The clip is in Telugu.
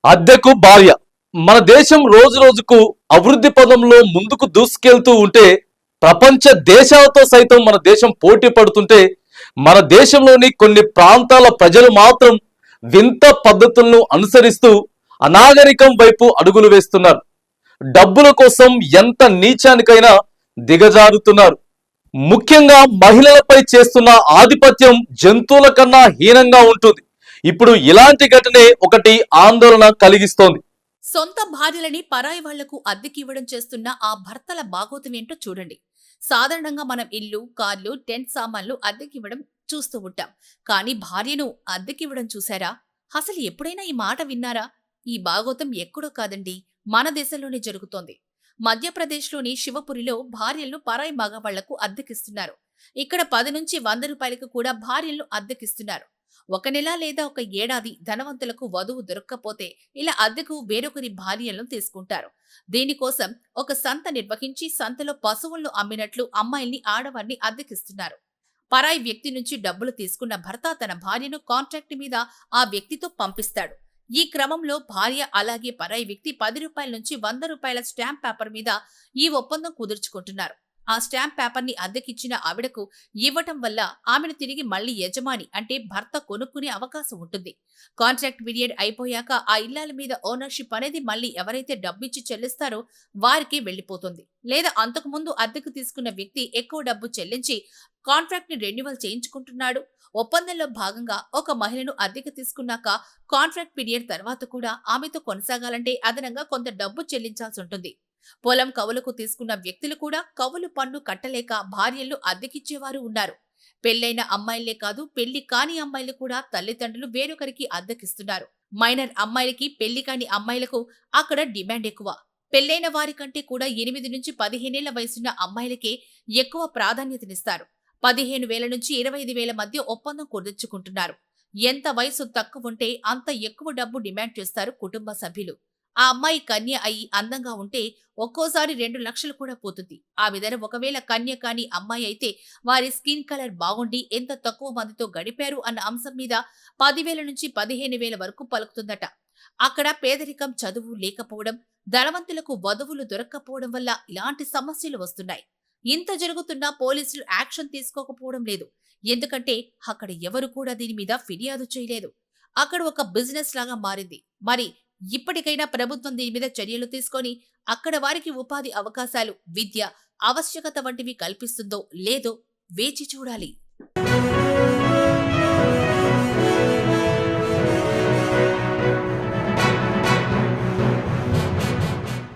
అద్దెకు భార్య. మన దేశం రోజు రోజుకు అభివృద్ధి పదంలో ముందుకు దూసుకెళ్తూ ఉంటే ప్రపంచ దేశాలతో సైతం మన దేశం పోటీ పడుతుంటే మన దేశంలోని కొన్ని ప్రాంతాల ప్రజలు మాత్రం వింత పద్ధతులను అనుసరిస్తూ అనాగరికం వైపు అడుగులు వేస్తున్నారు. డబ్బుల కోసం ఎంత నీచానికైనా దిగజారుతున్నారు. ముఖ్యంగా మహిళలపై చేస్తున్న ఆధిపత్యం జంతువుల కన్నా హీనంగా ఉంటుంది. ఇప్పుడు ఇలాంటి ఘటనే ఒకటి ఆందోళన కలిగిస్తోంది. సొంత భార్యలని పరాయి వాళ్లకు అద్దెకివ్వడం చేస్తున్న ఆ భర్తల బాగోతం ఏంటో చూడండి. సాధారణంగా మనం ఇల్లు, కార్లు, టెంట్ సామాన్లు అద్దెకివ్వడం చూస్తూ ఉంటాం. కానీ భార్యను అద్దెకివ్వడం చూసారా? అసలు ఎప్పుడైనా ఈ మాట విన్నారా? ఈ బాగోతం ఎక్కడో కాదండి, మన దేశంలోనే జరుగుతోంది. మధ్యప్రదేశ్లోని శివపురిలో భార్యలను పరాయి మగవాళ్లకు అద్దెకిస్తున్నారు. ఇక్కడ 10 నుంచి 100 రూపాయలకు కూడా భార్యలను అద్దెకిస్తున్నారు. ఒక నెల లేదా ఒక ఏడాది ధనవంతులకు వధువు దొరక్కపోతే ఇలా అద్దెకు వేరొకరి భార్యలను తీసుకుంటారు. దీనికోసం ఒక సంత నిర్వహించి సంతలో పశువులను అమ్మినట్లు అమ్మాయిల్ని, ఆడవారిని అద్దెకిస్తున్నారు. పరాయి వ్యక్తి నుంచి డబ్బులు తీసుకున్న భర్త తన భార్యను కాంట్రాక్ట్ మీద ఆ వ్యక్తితో పంపిస్తాడు. ఈ క్రమంలో భార్య అలాగే పరాయి వ్యక్తి 10 రూపాయల నుంచి 100 రూపాయల స్టాంప్ పేపర్ మీద ఈ ఒప్పందం కుదుర్చుకుంటున్నారు. ఆ స్టాంప్ పేపర్ ని అద్దెకిచ్చిన ఆవిడకు ఇవ్వటం వల్ల ఆమెను తిరిగి మళ్లీ యజమాని అంటే భర్త కొనుక్కునే అవకాశం ఉంటుంది. కాంట్రాక్ట్ పీరియడ్ అయిపోయాక ఆ ఇల్లాల మీద ఓనర్షిప్ అనేది మళ్లీ ఎవరైతే డబ్బిచ్చి చెల్లిస్తారో వారికి వెళ్లిపోతుంది. లేదా అంతకుముందు అద్దెకు తీసుకున్న వ్యక్తి ఎక్కువ డబ్బు చెల్లించి కాంట్రాక్ట్ ని రెన్యువల్ చేయించుకుంటున్నాడు. ఒప్పందంలో భాగంగా ఒక మహిళను అద్దెకు తీసుకున్నాక కాంట్రాక్ట్ పీరియడ్ తర్వాత కూడా ఆమెతో కొనసాగాలంటే అదనంగా కొంత డబ్బు చెల్లించాల్సి ఉంటుంది. పొలం కవులకు తీసుకున్న వ్యక్తులు కూడా కవులు పన్ను కట్టలేక భార్యలు అద్దెకిచ్చేవారు ఉన్నారు. పెళ్లైన అమ్మాయిలే కాదు, పెళ్లి కాని అమ్మాయిలు కూడా తల్లిదండ్రులు వేరొకరికి అద్దెకిస్తున్నారు. మైనర్ అమ్మాయిలకి, పెళ్లి కాని అమ్మాయిలకు అక్కడ డిమాండ్ ఎక్కువ. పెళ్లైన వారి కంటే కూడా 8 నుంచి 15 ఏళ్ల వయసున్న అమ్మాయిలకే ఎక్కువ ప్రాధాన్యతనిస్తారు. 15,000 నుంచి 25,000 మధ్య ఒప్పందం కుదుర్చుకుంటున్నారు. ఎంత వయసు తక్కువ ఉంటే అంత ఎక్కువ డబ్బు డిమాండ్ చేస్తారు కుటుంబ సభ్యులు. ఆ అమ్మాయి కన్య అయి అందంగా ఉంటే ఒక్కోసారి 2 లక్షలు కూడా పోతుంది. ఆ విధంగా ఒకవేళ కన్య కాని అమ్మాయి అయితే వారి స్కిన్ కలర్ బాగుండి ఎంత తక్కువ మందితో గడిపారు అన్న అంశం మీద 10,000 నుంచి 15,000 వరకు పలుకుతుందట. అక్కడ పేదరికం, చదువు లేకపోవడం, ధనవంతులకు వధువులు దొరక్కపోవడం వల్ల ఇలాంటి సమస్యలు వస్తున్నాయి. ఇంత జరుగుతున్నా పోలీసులు యాక్షన్ తీసుకోకపోవడం లేదు. ఎందుకంటే అక్కడ ఎవరు కూడా దీని మీద ఫిర్యాదు చేయలేదు. అక్కడ ఒక బిజినెస్ లాగా మారింది. మరి ఇప్పటికైనా ప్రభుత్వం దీని మీద చర్యలు తీసుకొని అక్కడ వారికి ఉపాధి అవకాశాలు, విద్య, ఆవశ్యకత వంటివి కల్పిస్తుందో లేదో వేచి చూడాలి.